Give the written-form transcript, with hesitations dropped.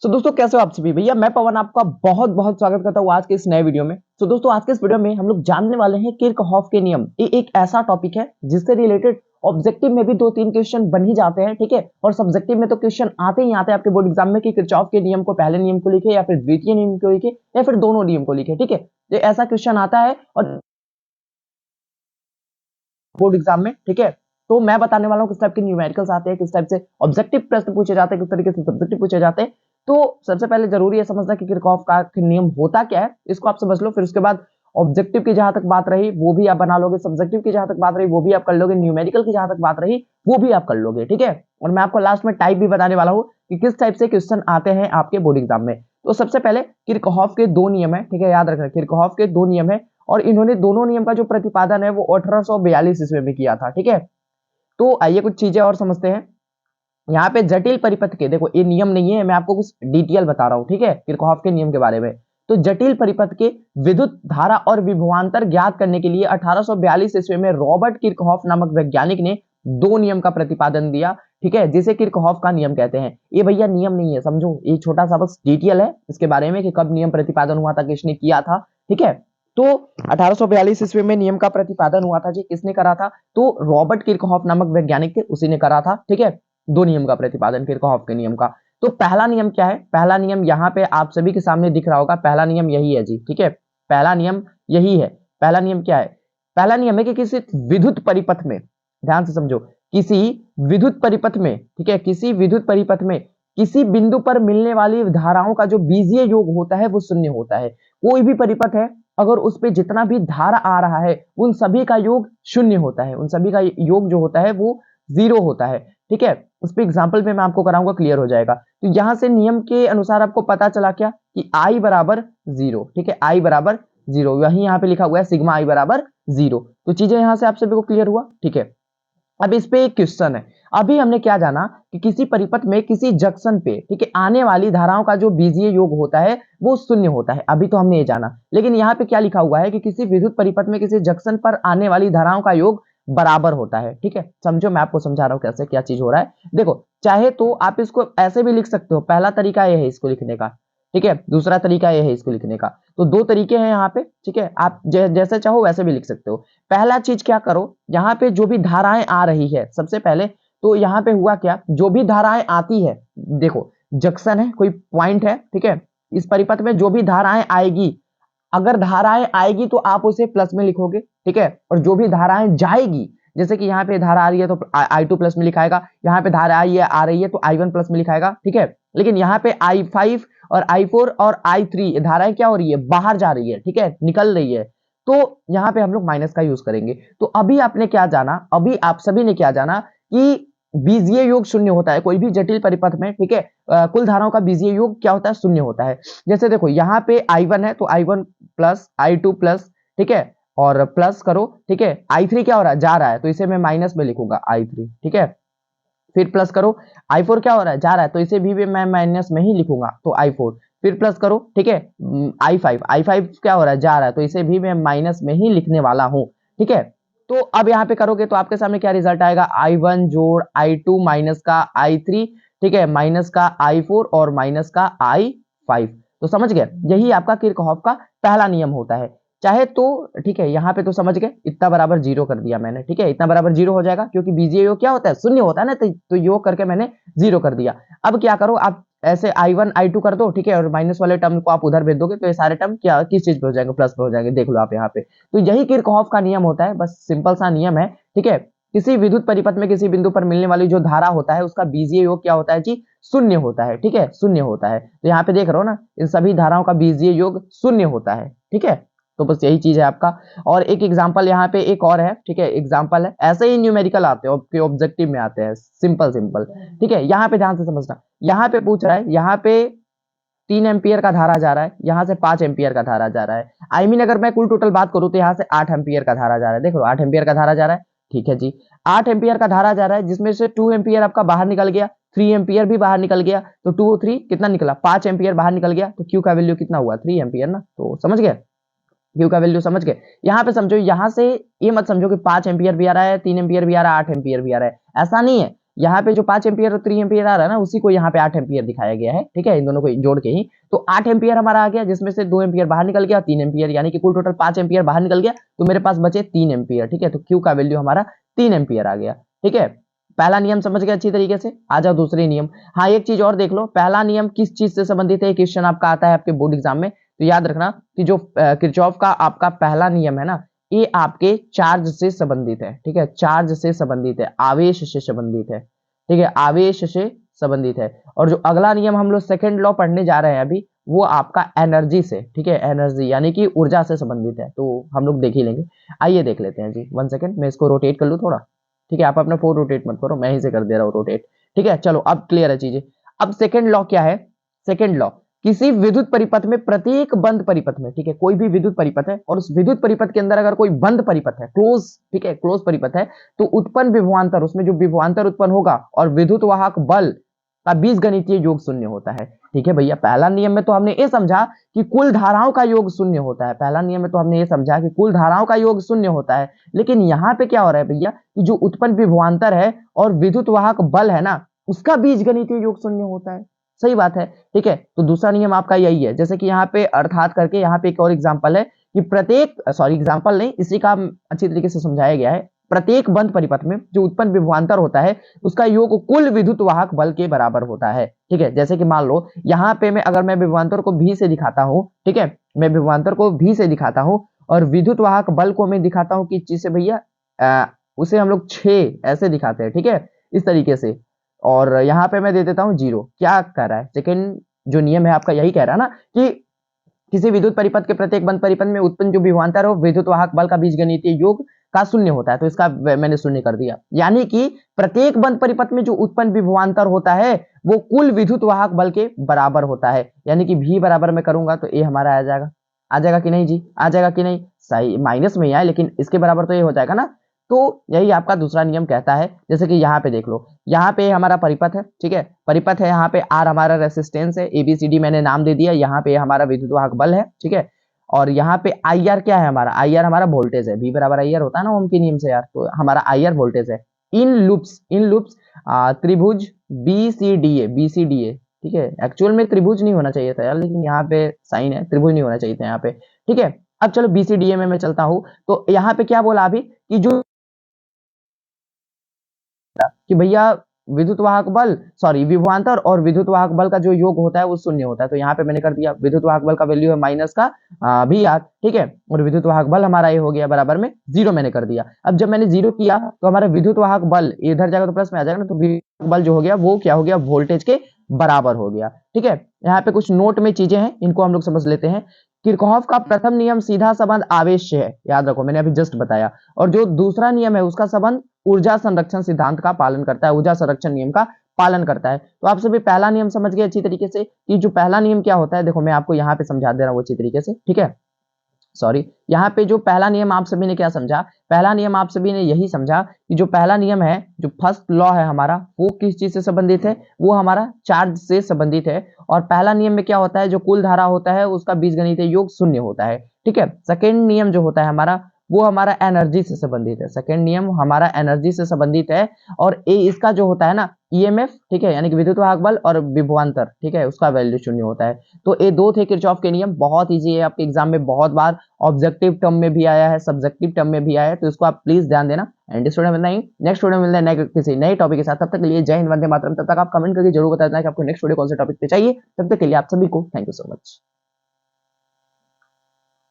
दोस्तों कैसे हो आप सभी भैया। मैं पवन आपका बहुत बहुत स्वागत करता हूँ आज के इस नए वीडियो में। दोस्तों आज के इस वीडियो में हम लोग जानने वाले हैं किरचॉफ के नियम। ये एक ऐसा टॉपिक है जिससे रिलेटेड ऑब्जेक्टिव में भी 2-3 क्वेश्चन बन ही जाते हैं, ठीक है। और सब्जेक्टिव में तो क्वेश्चन आते ही आते हैं आपके बोर्ड एग्जाम में कि किरचॉफ के नियम को पहले नियम को लिखे या फिर द्वितीय नियम को लिखे या फिर दोनों नियम को लिखे, ठीक है। तो ऐसा क्वेश्चन आता है और बोर्ड एग्जाम में, ठीक है। तो मैं बताने वाला हूँ किस टाइप के न्यूमेरिकल्स आते हैं, किस टाइप से ऑब्जेक्टिव प्रश्न पूछे जाते हैं, किस तरीके से सब्जेक्टिव पूछे जाते हैं। तो सबसे पहले जरूरी है समझना कि किरचॉफ का नियम होता क्या है, इसको आप समझ लो। फिर उसके बाद ऑब्जेक्टिव की जहां तक बात रही वो भी आप बना लोगे, सब्जेक्टिव की जहां तक बात रही वो भी आप कर लोगे, न्यूमेरिकल की जहां तक बात रही वो भी आप कर लोगे, ठीक है। और मैं आपको लास्ट में टाइप भी बताने वाला हूँ कि किस टाइप से क्वेश्चन आते हैं आपके बोर्ड एग्जाम में। तो सबसे पहले किरचॉफ के दो नियम है, ठीक है, याद रखना किरचॉफ के दो नियम है। और इन्होंने दोनों नियम का जो प्रतिपादन है वो 1842 ईस्वी में किया था, ठीक है। तो आइए कुछ चीजें और समझते हैं। यहाँ पे जटिल परिपथ के, देखो ये नियम नहीं है, मैं आपको कुछ डिटेल बता रहा हूँ, ठीक है, किरचॉफ के नियम के बारे में। तो जटिल परिपथ के विद्युत धारा और विभवांतर ज्ञात करने के लिए 1842 ईस्वी में रॉबर्ट किरचॉफ नामक वैज्ञानिक ने दो नियम का प्रतिपादन दिया, ठीक है, जिसे किरचॉफ का नियम कहते हैं। ये भैया नियम नहीं है, समझो, ये छोटा सा बस डिटेल है इसके बारे में कि कब नियम प्रतिपादन हुआ था, किसने किया था, ठीक है। तो 1842 ईस्वी में नियम का प्रतिपादन हुआ था जी, किसने करा था? तो रॉबर्ट किरचॉफ नामक वैज्ञानिक थे, उसी ने करा था, ठीक है। दो नियम का प्रतिपादन किरचॉफ के नियम का। तो पहला नियम क्या है? पहला नियम यहाँ पे आप सभी के सामने दिख रहा होगा, पहला नियम यही है जी, ठीक है। पहला नियम यही है। पहला नियम क्या है? पहला नियम है कि किसी विद्युत परिपथ में, ध्यान से समझो, किसी विद्युत परिपथ में, ठीक है, किसी विद्युत परिपथ में किसी बिंदु पर मिलने वाली धाराओं का जो बीजीय योग होता है वो शून्य होता है। कोई भी परिपथ है, अगर उस पे जितना भी धारा आ रहा है उन सभी का योग शून्य होता है, उन सभी का योग जो होता है वो जीरो होता है, ठीक है। उस पर एग्जाम्पल में मैं आपको कराऊंगा, क्लियर हो जाएगा। तो यहां से नियम के अनुसार आपको पता चला क्या कि आई बराबर जीरो, ठीक है, आई बराबर जीरो, वही यहाँ पे लिखा हुआ है सिग्मा आई बराबर जीरो। तो चीजें यहां से आप सभी को क्लियर हुआ, ठीक है। अब इस पे एक क्वेश्चन है। अभी हमने क्या जाना कि किसी परिपथ में किसी जंक्शन पे, ठीक है, आने वाली धाराओं का जो बीजीय योग होता है वो शून्य होता है, अभी तो हमने ये जाना। लेकिन यहाँ पे क्या लिखा हुआ है कि किसी विद्युत परिपथ में किसी जंक्शन पर आने वाली धाराओं का योग बराबर होता है, ठीक है। समझो, मैं आपको समझा रहा हूँ कैसे क्या चीज हो रहा है। देखो, चाहे तो आप इसको ऐसे भी लिख सकते हो, पहला तरीका ये है इसको लिखने का, ठीक है। दूसरा तरीका ये है इसको लिखने का। तो दो तरीके हैं यहाँ पे, ठीक है। आप जैसे चाहो वैसे भी लिख सकते हो। पहला चीज क्या करो, यहाँ पे जो भी धाराएं आ रही है, सबसे पहले तो यहाँ पे हुआ क्या, जो भी धाराएं आती है, देखो जंक्शन है, कोई पॉइंट है, ठीक है, इस परिपथ में जो भी धाराएं आएगी, अगर धाराएं आएगी तो आप उसे प्लस में लिखोगे, ठीक है। और जो भी धाराएं जाएगी, जैसे कि यहाँ पे धारा आ रही है तो I2 प्लस में लिखाएगा, यहाँ पे धारा आई है आ रही है तो I1 प्लस में लिखाएगा, ठीक है। लेकिन यहाँ पे I5 और I4 और I3 धाराएं क्या हो रही है, बाहर जा रही है, ठीक है, निकल रही है। तो यहाँ पे हम लोग माइनस का यूज करेंगे। तो अभी आपने क्या जाना, अभी आप सभी ने क्या जाना कि बीजीय योग शून्य होता है कोई भी जटिल परिपथ में, ठीक है। कुल धाराओं का बीजीय योग क्या होता है, शून्य होता है। जैसे देखो यहाँ पे I1 है तो I1 प्लस I2 प्लस, ठीक है, और प्लस करो, ठीक है। I3 क्या हो रहा है, जा रहा है, तो इसे मैं माइनस में लिखूंगा I3, ठीक है। फिर प्लस करो, I4 क्या हो रहा है, जा रहा है, तो इसे भी मैं माइनस में ही लिखूंगा, तो I4। फिर प्लस करो, ठीक है। I5 क्या हो रहा है, जा रहा है, तो इसे भी मैं माइनस में ही लिखने वाला हूं, ठीक है। तो अब यहाँ पे करोगे तो आपके सामने क्या रिजल्ट आएगा, I1 जोड़ I2 माइनस का I3, ठीक है, माइनस का I4 और माइनस का I5। तो समझ गए, यही आपका किरचॉफ का पहला नियम होता है। चाहे तो, ठीक है, यहाँ पे तो समझ गए, इतना बराबर जीरो कर दिया मैंने, ठीक है, इतना बराबर जीरो हो जाएगा क्योंकि बीजीय योग क्या होता है, शून्य होता है ना, तो योग करके मैंने जीरो कर दिया। अब क्या करो, आप ऐसे I1 I2 कर दो, ठीक है, और माइनस वाले टर्म को आप उधर भेज दोगे तो ये सारे टर्म क्या किस चीज पे हो जाएंगे, प्लस पे हो जाएंगे, देख लो आप यहाँ पे। तो यही किरचॉफ का नियम होता है, बस सिंपल सा नियम है, ठीक है। किसी विद्युत परिपथ में किसी बिंदु पर मिलने वाली जो धारा होता है उसका बीजीय योग क्या होता है जी, शून्य होता है, ठीक है, शून्य होता है। तो यहाँ पे देख रहे हो ना, इन सभी धाराओं का बीजीय योग शून्य होता है, ठीक है। तो बस यही चीज है आपका। और एक एग्जांपल यहाँ पे एक और है, ठीक है, एग्जांपल है, ऐसे ही न्यूमेरिकल आते हैं, ऑब्जेक्टिव में आते हैं, सिंपल सिंपल, ठीक है। यहाँ पे ध्यान से समझना, यहाँ पे पूछ रहा है, यहाँ पे 3 एम्पियर का धारा जा रहा है, यहाँ से 5 एम्पियर का धारा जा रहा है। आई मीन अगर मैं कुल टोटल बात करूँ तो यहाँ से 8 एम्पियर का धारा जा रहा है, देख लो 8 एम्पियर का धारा जा रहा है, ठीक है जी। 8 एम्पियर का धारा जा रहा है जिसमें से 2 एम्पियर आपका बाहर निकल गया, 3 एम्पियर भी बाहर निकल गया, तो 2 और 3 कितना निकला, 5 एम्पियर बाहर निकल गया, तो क्यू का वैल्यू कितना हुआ, 3 एम्पियर ना। तो समझ गए, क्यू का वैल्यू समझ गए। यहाँ पे समझो, यहाँ से ये मत समझो कि 5 एम्पियर भी आ रहा है, 3 एम्पियर भी आ रहा है, 8 एम्पियर भी आ रहा है, ऐसा नहीं है। यहाँ पे जो 5 एम्पियर और 3 एम्पियर आ रहा है ना, उसी को यहाँ पे 8 एम्पियर दिखाया गया है, ठीक है, इन दोनों को जोड़ के ही। तो 8 एम्पियर हमारा आ गया, जिसमें से 2 एम्पियर बाहर निकल गया, 3 एम्पियर, यानी कि कुल टोटल 5 एम्पियर बाहर निकल गया, तो मेरे पास बचे 3 एम्पियर, ठीक है। तो क्यू का वैल्यू हमारा 3 एम्पियर आ गया, ठीक है। पहला नियम समझ गए अच्छी तरीके से। आ जाओ दूसरे नियम। हाँ, एक चीज और देख लो, पहला नियम किस चीज से संबंधित है, क्वेश्चन आपका आता है आपके बोर्ड एग्जाम में, तो याद रखना कि जो किरचॉफ का आपका पहला नियम है ना, ये आपके चार्ज से संबंधित है, ठीक है, चार्ज से संबंधित है, आवेश से संबंधित है, ठीक है, आवेश से संबंधित है। और जो अगला नियम हम लोग सेकंड लॉ पढ़ने जा रहे हैं अभी, वो आपका एनर्जी से, ठीक है, एनर्जी यानी कि ऊर्जा से संबंधित है, तो हम लोग देख ही लेंगे। आइए देख लेते हैं जी, 1 सेकंड, मैं इसको रोटेट कर लूं थोड़ा, ठीक है, आप अपना फोन रोटेट मत करो, मैं ही से कर दे रहा हूँ रोटेट, ठीक है। चलो अब क्लियर है चीजें। अब सेकंड लॉ क्या है, सेकंड लॉ, किसी विद्युत परिपथ में प्रत्येक बंद परिपथ में, ठीक है, कोई भी विद्युत परिपथ है और उस विद्युत परिपथ के अंदर अगर कोई बंद परिपथ है, क्लोज, ठीक है, क्लोज परिपथ है, तो उत्पन्न विभवांतर, उसमें जो विभवांतर उत्पन्न होगा और विद्युत वाहक बल का बीजगणितीय योग शून्य होता है, ठीक है भैया। पहला नियम में तो हमने ये समझा कि कुल धाराओं का योग शून्य होता है, पहला नियम में तो हमने ये समझा कि कुल धाराओं का योग शून्य होता है, लेकिन यहाँ पे क्या हो रहा है भैया कि जो उत्पन्न विभवांतर है और विद्युत वाहक बल है ना, उसका बीजगणितीय योग शून्य होता है। सही बात है, ठीक है। तो दूसरा नियम आपका यही है, जैसे कि यहाँ पे अर्थात करके यहाँ पे एक और एग्जांपल है कि प्रत्येक, सॉरी एग्जांपल नहीं, इसी का अच्छी तरीके से समझाया गया है, प्रत्येक बंद परिपथ में जो उत्पन्न विभवांतर होता है उसका योग कुल विद्युत वाहक बल के बराबर होता है, ठीक है। जैसे कि मान लो यहाँ पे अगर मैं विभवांतर को भी से दिखाता हूँ, ठीक है, मैं विभवांतर को भी से दिखाता हूँ और विद्युत वाहक बल को मैं दिखाता हूँ किस चीज से भैया, उसे हम लोग 6 ऐसे दिखाते हैं, ठीक है, इस तरीके से। और यहाँ पे मैं दे देता हूँ 0। क्या कह रहा है सेकंड जो नियम है आपका, यही कह रहा है ना कि किसी विद्युत परिपथ के प्रत्येक बंद परिपथ में उत्पन्न जो विभवांतर हो विद्युत वाहक बल का बीजगणितीय योग का शून्य होता है, तो इसका मैंने शून्य कर दिया, यानी कि प्रत्येक बंद परिपथ में जो उत्पन्न विभवांतर होता है वो कुल विद्युत वाहक बल के बराबर होता है, यानी कि भी बराबर में करूंगा तो ए हमारा आ जाएगा कि नहीं जी, आ जाएगा कि नहीं, सही, माइनस में ही आए लेकिन इसके बराबर तो ये हो जाएगा ना। तो यही आपका दूसरा नियम कहता है, जैसे कि यहाँ पे देख लो, यहाँ पे हमारा परिपथ है, ठीक है, परिपथ है, यहाँ पे आर हमारा रेसिस्टेंस है, एबीसीडी मैंने नाम दे दिया, यहाँ पे हमारा विद्युत वाहक बल है, ठीक है, और यहाँ पे आई आर क्या है हमारा, आई आर हमारा वोल्टेज है, V बराबर आई आर होता है ना ओम के नियम से यार, तो हमारा आई आर वोल्टेज है। इन लूप्स त्रिभुज बी सी डी ए, ठीक है, एक्चुअल में त्रिभुज नहीं होना चाहिए था यार, लेकिन यहाँ पे साइन है, त्रिभुज नहीं होना चाहिए था यहाँ पे, ठीक है। अब चलो BCDA में मैं चलता हूँ, तो यहाँ पे क्या बोला अभी कि जो कि भैया विद्युत वाहक बल, सॉरी विभवांतर और विद्युत वाहक बल का जो योग होता है वो शून्य होता है, तो यहाँ पे मैंने कर दिया विद्युत वाहक बल का वैल्यू है माइनस का भी आर, ठीक है, और विद्युत वाहक बल हमारा ये हो गया बराबर में 0 मैंने कर दिया। अब जब मैंने 0 किया तो हमारा विद्युत वाहक बल इधर जाएगा तो प्लस में आ जाएगा ना, तो विद्युत बल जो हो गया वो क्या हो गया, वोल्टेज के बराबर हो गया, ठीक है। यहाँ पे कुछ नोट में चीजें हैं, इनको हम लोग समझ लेते हैं। किरचॉफ का प्रथम नियम सीधा संबंध आवेश से है, याद रखो मैंने अभी जस्ट बताया, और जो दूसरा नियम है उसका संबंध ऊर्जा संरक्षण सिद्धांत का पालन करता है, ऊर्जा संरक्षण नियम का पालन करता है। तो आप सभी पहला नियम समझ गए अच्छी तरीके से कि जो पहला नियम क्या होता है, देखो मैं आपको यहाँ पे समझा दे रहा हूँ अच्छी तरीके से, ठीक है। सॉरी, यहाँ पे जो पहला नियम आप सभी ने क्या समझा, पहला नियम आप सभी ने यही समझा कि जो पहला नियम है, जो फर्स्ट लॉ है हमारा, वो किस चीज से संबंधित है, वो हमारा चार्ज से संबंधित है। और पहला नियम में क्या होता है, जो कुल धारा होता है उसका बीजगणितीय योग शून्य होता है, ठीक है। सेकेंड नियम जो होता है हमारा, वो हमारा एनर्जी से संबंधित है, सेकेंड नियम हमारा एनर्जी से संबंधित है। और ए इसका जो होता है ना ईएमएफ, ठीक है, यानी कि विद्युत वाहक बल और विभवांतर, ठीक है, उसका वैल्यू शून्य होता है। तो ये दो थे किरचॉफ के नियम, बहुत इजी है, आपके एग्जाम में बहुत बार ऑब्जेक्टिव टर्म में भी आया है, सब्जेक्टिव टर्म में भी आया है, तो इसको आप प्लीज ध्यान देना। एंड स्टूडेंट मिलना ही नेक्स्ट वीडियो मिलना है किसी नए टॉपिक के साथ, तब तक के लिए जय हिंद वंदे मातरम। तब तक आप कमेंट करके जरूर बता देना कि आपको नेक्स्ट वीडियो कौन से टॉपिक पे चाहिए। तब तक के लिए आप सभी को थैंक यू सो मच।